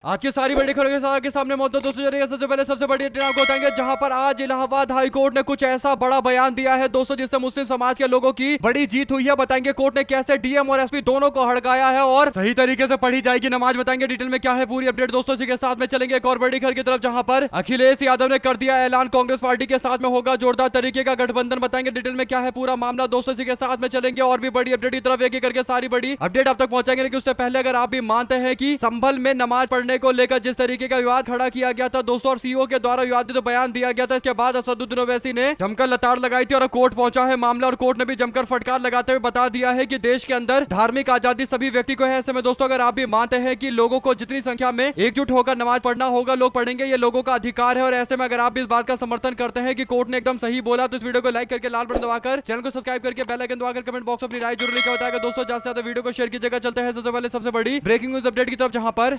आपकी सारी बड़ी खबरों के साथ आपके सामने मौजूद दोस्तों जरिए सबसे पहले सबसे बड़ी अपडेट आपको बताएंगे, जहां पर आज इलाहाबाद हाई कोर्ट ने कुछ ऐसा बड़ा बयान दिया है दोस्तों, जिससे मुस्लिम समाज के लोगों की बड़ी जीत हुई है। बताएंगे कोर्ट ने कैसे डीएम और एसपी दोनों को हड़काया है और सही तरीके से पढ़ी जाएगी नमाज। बताएंगे डिटेल में क्या है पूरी अपडेट दोस्तों। इसी के साथ में चलेंगे एक और बड़ी खबर की तरफ, जहां पर अखिलेश यादव ने कर दिया ऐलान, कांग्रेस पार्टी के साथ में होगा जोरदार तरीके का गठबंधन। बताएंगे डिटेल में क्या है पूरा मामला दोस्तों। इसी के साथ में चलेंगे और भी बड़ी अपडेट की तरफ, एक एक करके सारी बड़ी अपडेट अब तक पहुंचाएंगे। लेकिन उससे पहले अगर आप भी मानते हैं कि संभल में नमाज पढ़ने को लेकर जिस तरीके का विवाद खड़ा किया गया था दोस्तों और सीओ के द्वारा विवादित बयान दिया गया था, इसके बाद असदुद्दीन ओवैसी ने जमकर लताड़ लगाई थी और कोर्ट पहुंचा है मामला। और कोर्ट ने भी जमकर फटकार लगाते हुए बता दिया है कि देश के अंदर धार्मिक आजादी सभी व्यक्ति को है। ऐसे में दोस्तों अगर आप भी मानते हैं कि लोगों को जितनी संख्या में एकजुट होकर नमाज पढ़ना होगा, लोग पढ़ेंगे, ये लोगों का अधिकार है। और ऐसे में अगर आप भी इस बात का समर्थन करते हैं कि कोर्ट ने एकदम सही बोला, तो इस वीडियो को लाइक करके लाल बटन दबाकर चैनल को सब्सक्राइब करके बेल आइकन दबाकर कमेंट बॉक्स में अपनी राय जरूर लिखकर बताएगा दोस्तों। ज्यादा से ज्यादा वीडियो को शेयर कीजिएगा। चलते हैं सबसे पहले सबसे बड़ी ब्रेकिंग न्यूज अपडेट की तरफ, जहां पर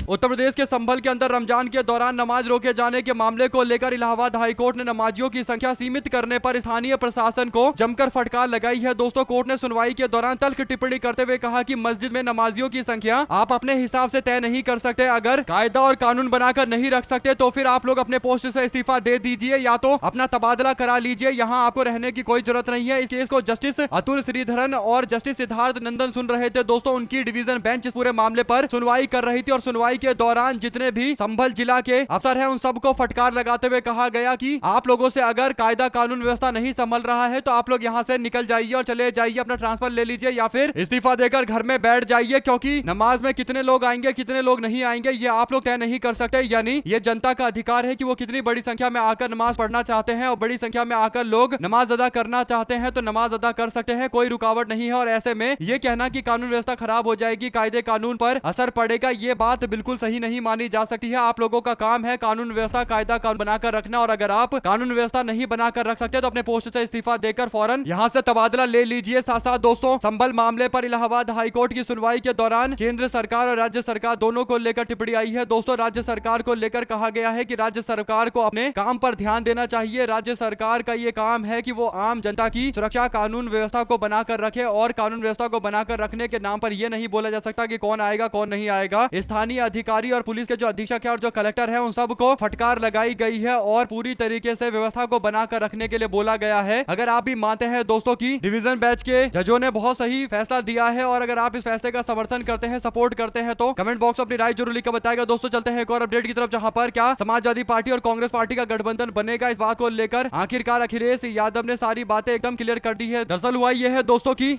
उत्तर प्रदेश के संभल के अंदर रमजान के दौरान नमाज रोके जाने के मामले को लेकर इलाहाबाद हाईकोर्ट ने नमाजियों की संख्या सीमित करने पर स्थानीय प्रशासन को जमकर फटकार लगाई है दोस्तों। कोर्ट ने सुनवाई के दौरान तल्ख टिप्पणी करते हुए कहा कि मस्जिद में नमाजियों की संख्या आप अपने हिसाब से तय नहीं कर सकते। अगर कायदा और कानून बनाकर नहीं रख सकते तो फिर आप लोग अपने पोस्ट से इस्तीफा दे दीजिए या तो अपना तबादला करा लीजिए, यहाँ आपको रहने की कोई जरूरत नहीं है। इस केस को जस्टिस अतुल श्रीधरन और जस्टिस सिद्धार्थ नंदन सुन रहे थे दोस्तों। उनकी डिवीजन बेंच इस पूरे मामले पर सुनवाई कर रही थी और सुनवाई के दौरान जितने भी संभल जिला के अफसर हैं उन सबको फटकार लगाते हुए कहा गया कि आप लोगों से अगर कायदा कानून व्यवस्था नहीं संभल रहा है तो आप लोग यहां से निकल जाइए और चले जाइए, अपना ट्रांसफर ले लीजिए या फिर इस्तीफा देकर घर में बैठ जाइए, क्योंकि नमाज में कितने लोग आएंगे कितने लोग नहीं आएंगे ये आप लोग तय नहीं कर सकते। यानी ये जनता का अधिकार है कि वो कितनी बड़ी संख्या में आकर नमाज पढ़ना चाहते हैं और बड़ी संख्या में आकर लोग नमाज अदा करना चाहते हैं तो नमाज अदा कर सकते हैं, कोई रुकावट नहीं है। और ऐसे में ये कहना कि कानून व्यवस्था खराब हो जाएगी, कायदे कानून पर असर पड़ेगा, ये बात बिल्कुल सही नहीं मानी जा सकती है। आप लोगों का काम है कानून व्यवस्था कायदा कानून बनाकर रखना, और अगर आप कानून व्यवस्था नहीं बनाकर रख सकते तो अपने पोस्ट से इस्तीफा देकर फौरन यहां से तबादला ले लीजिए। साथ साथ दोस्तों संभल मामले पर इलाहाबाद हाईकोर्ट की सुनवाई के दौरान केंद्र सरकार और राज्य सरकार दोनों को लेकर टिप्पणी आई है दोस्तों। राज्य सरकार को लेकर कहा गया है कि राज्य सरकार को अपने काम पर ध्यान देना चाहिए। राज्य सरकार का ये काम है कि वो आम जनता की सुरक्षा कानून व्यवस्था को बनाकर रखे, और कानून व्यवस्था को बनाकर रखने के नाम पर यह नहीं बोला जा सकता कि कौन आएगा कौन नहीं आएगा। स्थानीय अधिकारी और पुलिस के जो अधीक्षक है और जो कलेक्टर है उन सबको फटकार लगाई गई है और पूरी तरीके से व्यवस्था को बनाकर रखने के लिए बोला गया है। अगर आप भी मानते हैं दोस्तों कि डिवीजन बेंच के जजों ने बहुत सही फैसला दिया है और अगर आप इस फैसले का समर्थन करते हैं, सपोर्ट करते हैं, तो कमेंट बॉक्स में अपनी राय जरूर लिखकर बताएगा दोस्तों। चलते हैं एक और अपडेट की तरफ, जहां पर क्या समाजवादी पार्टी और कांग्रेस पार्टी का गठबंधन बनेगा, इस बात को लेकर आखिरकार अखिलेश यादव ने सारी बातें एकदम क्लियर कर दी है। दरअसल हुआ यह है दोस्तों की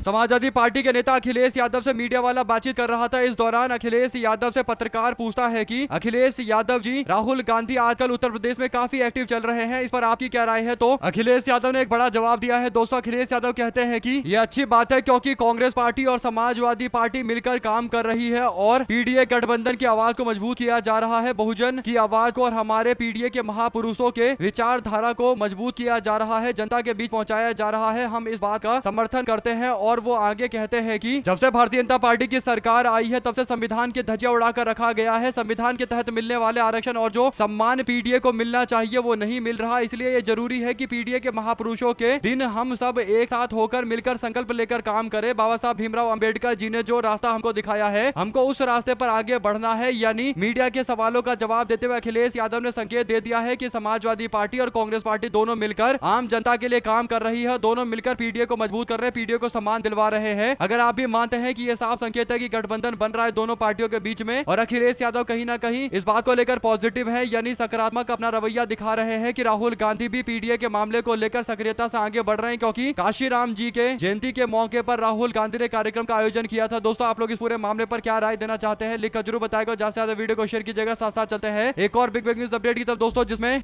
समाजवादी पार्टी के नेता अखिलेश यादव से मीडिया वाला बातचीत कर रहा था। इस दौरान अखिलेश यादव से पत्रकार पूछता है कि अखिलेश यादव जी, राहुल गांधी आजकल उत्तर प्रदेश में काफी एक्टिव चल रहे हैं, इस पर आपकी क्या राय है। तो अखिलेश यादव ने एक बड़ा जवाब दिया है दोस्तों। अखिलेश यादव कहते हैं कि यह अच्छी बात है क्योंकि कांग्रेस पार्टी और समाजवादी पार्टी मिलकर काम कर रही है और पीडीए गठबंधन की आवाज को मजबूत किया जा रहा है, बहुजन की आवाज को और हमारे पीडीए के महापुरुषों के विचारधारा को मजबूत किया जा रहा है, जनता के बीच पहुंचाया जा रहा है। हम इस बात का समर्थन करते हैं। और वो आगे कहते हैं कि जब से भारतीय जनता पार्टी की सरकार आई है तब से संविधान की धज्जियां उड़ाकर रखा गया है। संविधान के तहत मिलने वाले आरक्षण और जो सम्मान पीडीए को मिलना चाहिए वो नहीं मिल रहा, इसलिए ये जरूरी है कि पीडीए के महापुरुषों के दिन हम सब एक साथ होकर मिलकर संकल्प लेकर काम करें। बाबा साहब भीमराव अंबेडकर जी ने जो रास्ता हमको दिखाया है, हमको उस रास्ते पर आगे बढ़ना है। यानी मीडिया के सवालों का जवाब देते हुए अखिलेश यादव ने संकेत दे दिया है कि समाजवादी पार्टी और कांग्रेस पार्टी दोनों मिलकर आम जनता के लिए काम कर रही है, दोनों मिलकर पीडीए को मजबूत कर रहे हैं, पीडीए को सम्मान दिलवा रहे हैं। अगर आप भी मानते हैं कि यह साफ संकेत है कि गठबंधन बन रहा है दोनों पार्टियों के बीच में, और अखिलेश यादव कहीं ना कहीं इस बात को लेकर पॉजिटिव है, यानी सकारात्मक अपना रवैया दिखा रहे हैं कि राहुल गांधी भी पीडीए के मामले को लेकर सक्रियता से आगे बढ़ रहे हैं, क्योंकि काशीराम जी के जयंती के मौके पर राहुल गांधी ने कार्यक्रम का आयोजन किया था। दोस्तों आप लोग इस पूरे मामले पर क्या राय देना चाहते हैं लिखकर जरूर बताएगा। ज्यादा से ज्यादा वीडियो को शेयर कीजिएगा। साथ साथ चलते हैं एक और बिग न्यूज अपडेट की तरफ दोस्तों, जिसमें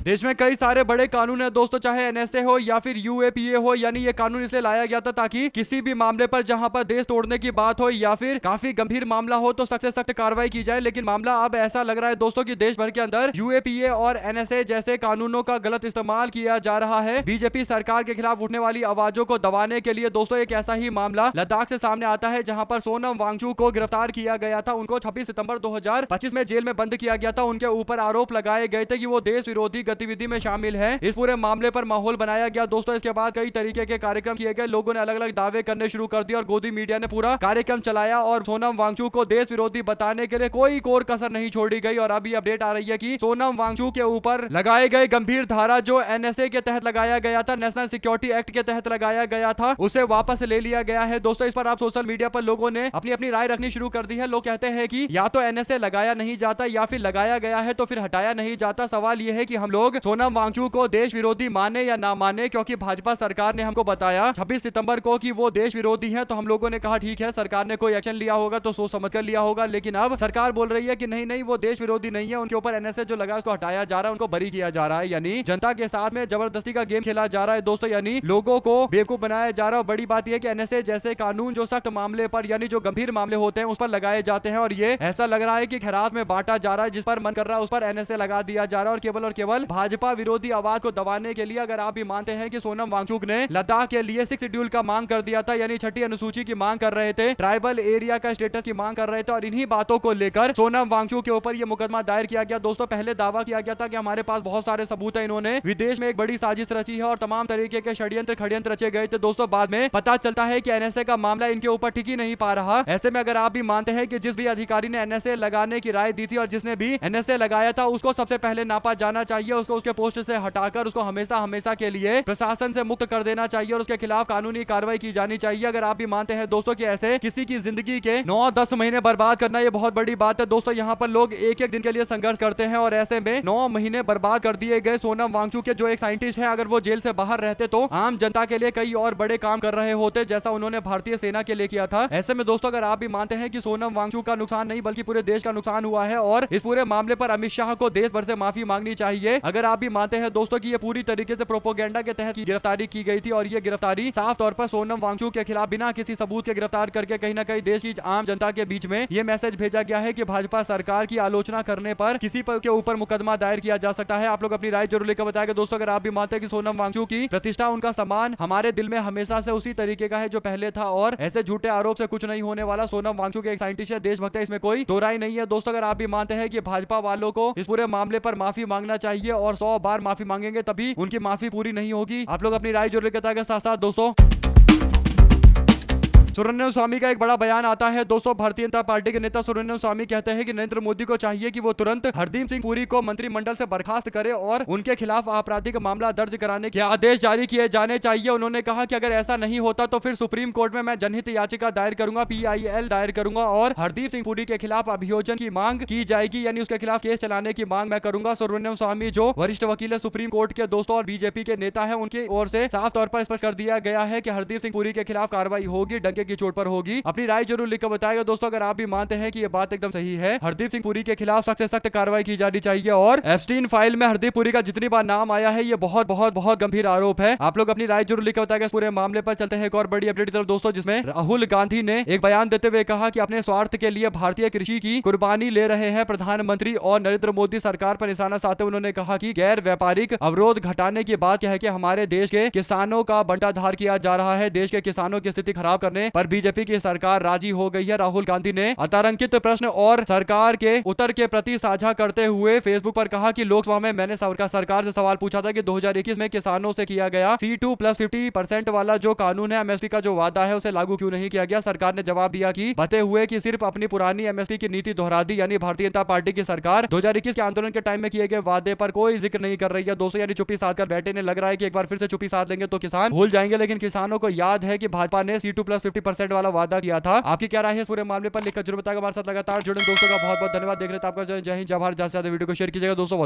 देश में कई सारे बड़े कानून है दोस्तों, चाहे एनएसए हो या फिर यूएपीए हो। यानी ये कानून इसलिए लाया गया था ताकि किसी भी मामले पर जहां पर देश तोड़ने की बात हो या फिर काफी गंभीर मामला हो तो सख्त से सख्त कार्रवाई की जाए। लेकिन मामला अब ऐसा लग रहा है दोस्तों कि देश भर के अंदर यूएपीए और एनएसए जैसे कानूनों का गलत इस्तेमाल किया जा रहा है। बीजेपी सरकार के खिलाफ उठने वाली आवाजों को दबाने के लिए दोस्तों एक ऐसा ही मामला लद्दाख से सामने आता है, जहां पर सोनम वांगचुक को गिरफ्तार किया गया था। उनको 26 सितंबर 2025 में जेल में बंद किया गया था। उनके ऊपर आरोप लगाए गए थे कि वो देश विरोधी गतिविधि में शामिल है। इस पूरे मामले पर माहौल बनाया गया दोस्तों। इसके बाद कई तरीके के कार्यक्रम किए गए, लोगों ने अलग अलग दावे करने शुरू कर दिए और गोदी मीडिया ने पूरा कार्यक्रम चलाया और सोनम वांगचुक को देश विरोधी बताने के लिए कोई कोर कसर नहीं छोड़ी गई। और अभी अपडेट आ रही है कि सोनम वांगचुक के ऊपर लगाए गए गंभीर धारा जो एनएसए के तहत लगाया गया था, नेशनल सिक्योरिटी एक्ट के तहत लगाया गया था, उसे वापस ले लिया गया है दोस्तों। इस पर आप सोशल मीडिया पर लोगों ने अपनी अपनी राय रखनी शुरू कर दी है। लोग कहते हैं कि या तो एनएसए लगाया नहीं जाता या फिर लगाया गया है तो फिर हटाया नहीं जाता। सवाल यह है कि हम लोग सोनम वांगचुक को देश विरोधी माने या ना माने, क्योंकि भाजपा सरकार ने हमको बताया 26 सितंबर को कि वो देश विरोधी हैं, तो हम लोगों ने कहा ठीक है, सरकार ने कोई एक्शन लिया होगा तो सोच समझ कर लिया होगा। लेकिन अब सरकार बोल रही है कि नहीं नहीं, वो देश विरोधी नहीं है, उनके ऊपर एनएसए जो लगा उसको हटाया जा रहा है, उनको बरी किया जा रहा है। यानी जनता के साथ में जबरदस्ती का गेम खेला जा रहा है दोस्तों, यानी लोगों को बेवकूफ बनाया जा रहा है। बड़ी बात यह कि एनएसए जैसे कानून जो सख्त मामले पर यानी जो गंभीर मामले होते हैं उस पर लगाए जाते हैं, और ये ऐसा लग रहा है कि खैरात में बांटा जा रहा है, जिस पर मन कर रहा है उस पर एनएसए लगा दिया जा रहा है, और केवल भाजपा विरोधी आवाज को दबाने के लिए। अगर आप भी मानते हैं कि सोनम वांगचुक ने लद्दाख के लिए 6 शेड्यूल का मांग कर दिया था, यानी 6ठी अनुसूची की मांग कर रहे थे, ट्राइबल एरिया का स्टेटस की मांग कर रहे थे, और इन्हीं बातों को लेकर सोनम वांगचुक के ऊपर यह मुकदमा दायर किया गया दोस्तों। पहले दावा किया गया था कि हमारे पास बहुत सारे सबूत है, इन्होंने विदेश में एक बड़ी साजिश रची है और तमाम तरीके के षड्यंत्र रचे गए थे दोस्तों। बाद में पता चलता है कि एनएसए का मामला इनके ऊपर टिक ही नहीं पा रहा। ऐसे में अगर आप भी मानते हैं कि जिस भी अधिकारी ने एनएसए लगाने की राय दी थी और जिसने भी एनएसए लगाया था उसको सबसे पहले नापा जाना चाहिए, उसको उसके पोस्ट से हटाकर उसको हमेशा हमेशा के लिए प्रशासन से मुक्त कर देना चाहिए और उसके खिलाफ कानूनी कार्रवाई की जानी चाहिए। अगर आप भी मानते हैं दोस्तों कि ऐसे किसी की जिंदगी के 9-10 महीने बर्बाद करना ये बहुत बड़ी बात है दोस्तों। यहाँ पर लोग एक एक दिन के लिए संघर्ष करते हैं और ऐसे में 9 महीने बर्बाद कर दिए गए। सोनम वांगचुक के जो एक साइंटिस्ट है, अगर वो जेल से बाहर रहते तो आम जनता के लिए कई और बड़े काम कर रहे होते, जैसा उन्होंने भारतीय सेना के लिए किया था। ऐसे में दोस्तों अगर आप भी मानते हैं कि सोनम वांगचुक का नुकसान नहीं बल्कि पूरे देश का नुकसान हुआ है और इस पूरे मामले पर अमित शाह को देश भर से माफी मांगनी चाहिए। अगर आप भी मानते हैं दोस्तों कि ये पूरी तरीके से प्रोपोगेंडा के तहत गिरफ्तारी की गई थी और ये गिरफ्तारी साफ तौर पर सोनम वांगचुक के खिलाफ बिना किसी सबूत के गिरफ्तार करके कहीं ना कहीं देश की आम जनता के बीच में ये मैसेज भेजा गया है कि भाजपा सरकार की आलोचना करने पर किसी पर के ऊपर मुकदमा दायर किया जा सकता है। आप लोग अपनी राय जरूर लेकर बताएंगे दोस्तों। अगर आप भी मानते हैं कि सोनम वांगचुक की प्रतिष्ठा, उनका सम्मान हमारे दिल में हमेशा से उसी तरीके का है जो पहले था और ऐसे झूठे आरोप से कुछ नहीं होने वाला। सोनम वांगचुक एक साइंटिस्ट है, देशभक्त है, इसमें कोई दो राय नहीं है दोस्तों। अगर आप भी मानते हैं कि भाजपा वालों को इस पूरे मामले पर माफी मांगना चाहिए और 100 बार माफी मांगेंगे तभी उनकी माफी पूरी नहीं होगी। आप लोग अपनी राय जरूर लेकर बताएंगे। साथ साथ दोस्तों सुब्रमण्यम स्वामी का एक बड़ा बयान आता है दोस्तों। भारतीय जनता पार्टी के नेता सुब्रमण्यम स्वामी कहते हैं कि नरेंद्र मोदी को चाहिए कि वो तुरंत हरदीप सिंह पुरी को मंत्रिमंडल से बर्खास्त करे और उनके खिलाफ आपराधिक मामला दर्ज कराने के आदेश जारी किए जाने चाहिए। उन्होंने कहा कि अगर ऐसा नहीं होता तो फिर सुप्रीम कोर्ट में मैं जनहित याचिका दायर करूंगा, PIL दायर करूंगा और हरदीप सिंह पुरी के खिलाफ अभियोजन की मांग की जाएगी, यानी उसके खिलाफ केस चलाने की मांग मैं करूंगा। सुब्रमण्यम स्वामी जो वरिष्ठ वकील है सुप्रीम कोर्ट के दोस्तों और बीजेपी के नेता है, उनकी ओर से साफ तौर पर स्पष्ट कर दिया गया है कि हरदीप सिंह पुरी के खिलाफ कार्रवाई होगी, डंके की चोट पर होगी। अपनी राय जरूर लिखकर बताएगा दोस्तों। अगर आप भी मानते हैं कि ये बात एकदम सही है, हरदीप सिंह पुरी के खिलाफ सख्त से सख्त कार्रवाई की जानी चाहिए और एप्स्टीन फाइल में हरदीप पुरी का जितनी बार नाम आया है ये बहुत बहुत बहुत गंभीर आरोप है। आप लोग अपनी राय जरूर लिखकर बताएगा। इस पूरे मामले पर चलते हैं एक और बड़ी अपडेट की तरफ दोस्तों, जिसमें राहुल गांधी ने एक बयान देते हुए कहा कि अपने स्वार्थ के लिए भारतीय कृषि की कुर्बानी ले रहे हैं प्रधानमंत्री और नरेंद्र मोदी सरकार पर निशाना साधते उन्होंने कहा कि गैर व्यापारिक अवरोध घटाने की बात कह के हमारे देश के किसानों का बंटाधार किया जा रहा है। देश के किसानों की स्थिति खराब करने पर बीजेपी की सरकार राजी हो गई है। राहुल गांधी ने अतारंकित प्रश्न और सरकार के उत्तर के प्रति साझा करते हुए फेसबुक पर कहा कि लोकसभा में मैंने सरकार से सवाल पूछा था कि 2021 में किसानों से किया गया C2+50% वाला जो कानून है, MSP का जो वादा है, उसे लागू क्यों नहीं किया गया। सरकार ने जवाब दिया कि बताते हुए कि सिर्फ अपनी पुरानी MSP की नीति दोहरा दी, यानी भारतीय जनता पार्टी की सरकार 2021 के आंदोलन के टाइम में किए गए वादे पर कोई जिक्र नहीं कर रही है दोस्तों, यानी चुप्पी साध कर बैठे। ने लग रहा है कि एक बार फिर से चुप्पी साध लेंगे तो किसान भूल जाएंगे, लेकिन किसानों को याद है कि भाजपा ने C2+50% वाला वादा किया था। आपकी क्या राय है इस पूरे मामले पर लिखकर जरूर बताएगा। हमारे साथ लगातार जुड़े दोस्तों का बहुत बहुत धन्यवाद। देख रहे थे आपका जय हिंद जय भारत। ज्यादा से ज्यादा वीडियो को शेयर कीजिएगा दोस्तों।